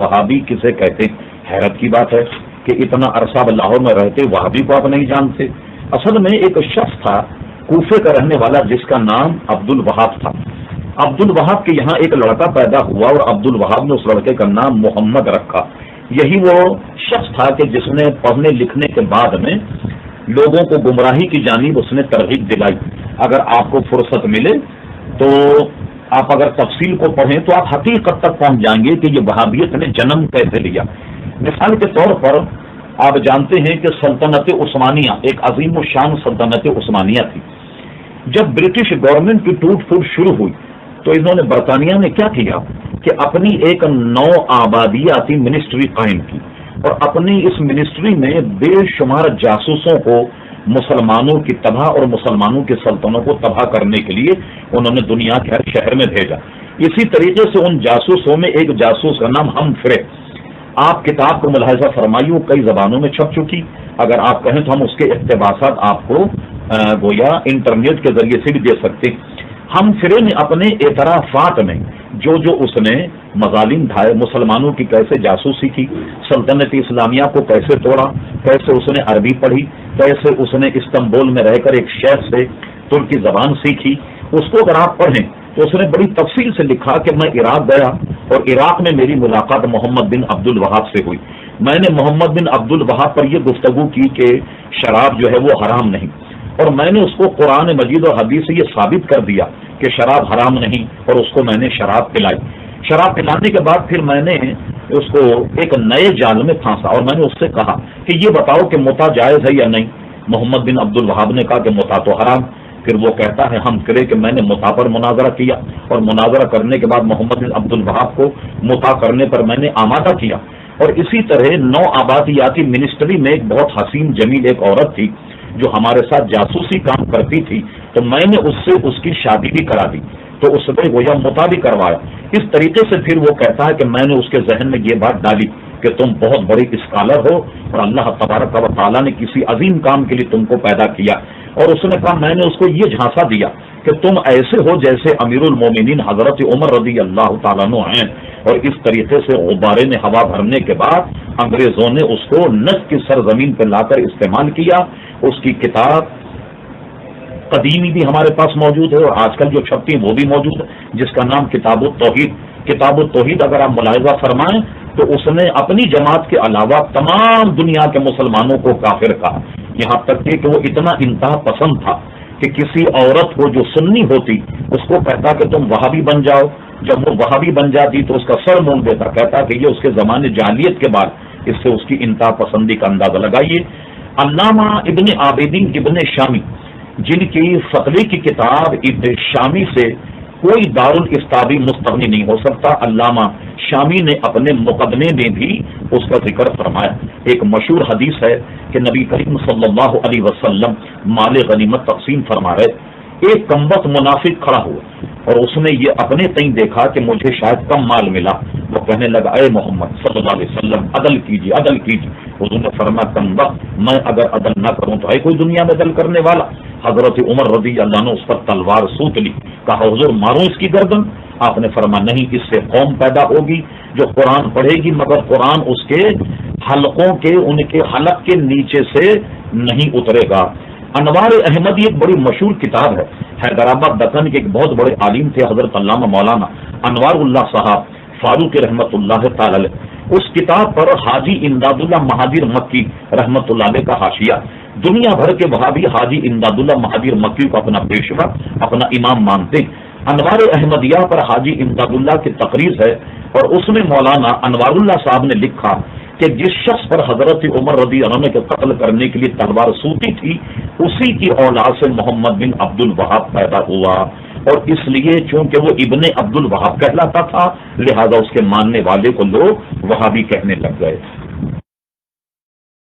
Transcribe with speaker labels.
Speaker 1: وہابی کسے کہتے ہیں؟ حیرت کی بات ہے کہ اتنا عرصہ لاہور میں رہتے وہابی کو آپ نہیں جانتے۔ اصل میں ایک شخص تھا کوفے کا رہنے والا جس کا نام عبد الوہاب تھا۔ عبد الوہاب کے یہاں ایک لڑکا پیدا ہوا اور عبد الوہاب نے اس لڑکے کا نام محمد رکھا۔ یہی وہ شخص تھا کہ جس نے پڑھنے لکھنے کے بعد میں لوگوں کو گمراہی کی جانب اس نے ترغیب دلائی۔ اگر آپ کو فرصت ملے تو آپ اگر تفصیل کو پڑھیں تو آپ حقیقت تک پہنچ جائیں گے کہ یہ وہابیت نے جنم کیسے لیا۔ مثال کے طور پر آپ جانتے ہیں کہ سلطنت عثمانیہ ایک عظیم الشان سلطنت عثمانیہ تھی۔ جب برٹش گورنمنٹ کی ٹوٹ پھوٹ شروع ہوئی تو انہوں نے برطانیہ نے کیا کیا کہ اپنی ایک نو آبادیاتی منسٹری قائم کی، اور اپنی اس منسٹری میں بے شمار جاسوسوں کو مسلمانوں کی تباہ اور مسلمانوں کی سلطنتوں کو تباہ کرنے کے لیے انہوں نے دنیا کے ہر شہر میں بھیجا۔ اسی طریقے سے ان جاسوسوں میں ایک جاسوس کا نام ہمفرے، آپ کتاب کو ملاحظہ فرمائیے، کئی زبانوں میں چھپ چکی، اگر آپ کہیں تو ہم اس کے اقتباسات آپ کو گویا انٹرنیٹ کے ذریعے سے بھی دے سکتے۔ ہمفرے نے اپنے اعترافات میں جو اس نے مظالم ڈھائے، مسلمانوں کی کیسے جاسوسی کی، سلطنت اسلامیہ کو کیسے توڑا، کیسے اس نے عربی پڑھی، کیسے اس نے استنبول میں رہ کر ایک شیخ سے ترکی زبان سیکھی، اس کو اگر آپ پڑھیں تو اس نے بڑی تفصیل سے لکھا کہ میں عراق گیا اور عراق میں میری ملاقات محمد بن عبد الوہاب سے ہوئی۔ میں نے محمد بن عبد الوہاب پر یہ گفتگو کی کہ شراب جو ہے وہ حرام نہیں، اور میں نے اس کو قرآن مجید اور حدیث سے یہ ثابت کر دیا کہ شراب حرام نہیں، اور اس کو میں نے شراب پلائی۔ شراب پلانے کے بعد پھر میں نے اس کو ایک نئے جال میں پھانسا، اور میں نے اس سے کہا کہ یہ بتاؤ کہ متا جائز ہے یا نہیں۔ محمد بن عبد الوہاب نے کہا کہ متا تو حرام۔ پھر وہ کہتا ہے ہم کرے کہ میں نے متا پر مناظرہ کیا، اور مناظرہ کرنے کے بعد محمد بن عبد الوہاب کو متا کرنے پر میں نے آمادہ کیا۔ اور اسی طرح نو آبادیاتی منسٹری میں ایک بہت حسین جمیل ایک عورت تھی جو ہمارے ساتھ جاسوسی کام کرتی تھی، تو میں نے اس سے اس کی شادی بھی کرا دی، تو اس نے گویا متا بھی کروایا۔ اس طریقے سے پھر وہ کہتا ہے کہ میں نے اس کے ذہن میں یہ بات ڈالی کہ تم بہت بڑی اسکالر ہو اور اللہ تبارک و تعالیٰ نے کسی عظیم کام کے لیے تم کو پیدا کیا، اور اس نے کہا میں نے اس کو یہ جھانسا دیا کہ تم ایسے ہو جیسے امیر المومنین حضرت عمر رضی اللہ تعالیٰ عنہ ہیں، اور اس طریقے سے غبارے نے ہوا بھرنے کے بعد انگریزوں نے اس کو نجد کی سرزمین پہ لا کر استعمال کیا۔ اس کی کتاب قدیمی بھی ہمارے پاس موجود ہے اور آج کل جو چھپتی ہے وہ بھی موجود ہے، جس کا نام کتاب التوحید۔ کتاب التوحید اگر آپ ملاحظہ فرمائیں تو اس نے اپنی جماعت کے علاوہ تمام دنیا کے مسلمانوں کو کافر کہا، یہاں تک کہ وہ اتنا انتہا پسند تھا کہ کسی عورت کو جو سنی ہوتی اس کو کہتا کہ تم وہابی بن جاؤ، جب وہ وہابی بن جاتی تو اس کا سر مونڈ دیتا، کہتا کہ یہ اس کے زمانے جاہلیت کے بعد۔ اس سے اس کی انتہا پسندی کا اندازہ لگائیے۔ علامہ ابن عابدین ابن شامی جن کی فتوی کی کتاب ابن شامی سے کوئی دارالفتاوی مستغنی نہیں ہو سکتا، علامہ شامی نے اپنے مقدمے میں بھی اس کا ذکر فرمایا۔ ایک مشہور حدیث ہے کہ نبی کریم صلی اللہ علیہ وسلم مال غنیمت تقسیم فرما رہے، ایک کمبخت منافق کھڑا ہوا اور اس نے یہ اپنے تئیں دیکھا کہ مجھے شاید کم مال ملا، وہ کہنے لگا اے محمد صلی اللہ علیہ وسلم عدل کیجیے عدل کیجیے۔ حضور نے فرمایا کمبخت میں اگر عدل نہ کروں تو ہے کوئی دنیا میں عدل کرنے والا؟ حضرت عمر رضی اللہ عنہ اس پر تلوار سوت لی، کہا حضور ماروں اس کی گردن؟ آپ نے فرمایا نہیں، اس سے قوم پیدا ہوگی جو قرآن پڑھے گی مگر قرآن اس کے حلقوں کے ان کے حلق کے نیچے سے نہیں اترے گا۔ انوار احمدی ایک بڑی مشہور کتاب ہے، حیدرآباد دکن کے ایک بہت بڑے عالم تھے حضرت علامہ مولانا انوار اللہ صاحب فاروق رحمت اللہ تعالی علیہ، اس کتاب پر حاجی امداد اللہ مہادیر مکی رحمت اللہ علیہ کا حاشیہ۔ دنیا بھر کے وہابی حاجی امداد اللہ مہادیر مکی کو اپنا پیشوا اپنا امام مانتے ہیں۔ انوار احمدیہ پر حاجی امداد اللہ کی تقریر ہے اور اس میں مولانا انوار اللہ صاحب نے لکھا کہ جس شخص پر حضرت عمر رضی اللہ عنہ کے قتل کرنے کے لیے تلوار سوتی تھی اسی کی اولاد سے محمد بن عبد الوہاب پیدا ہوا، اور اس لیے چونکہ وہ ابن عبد الوہاب کہلاتا تھا لہذا اس کے ماننے والے کو لوگ وہابی کہنے لگ گئے۔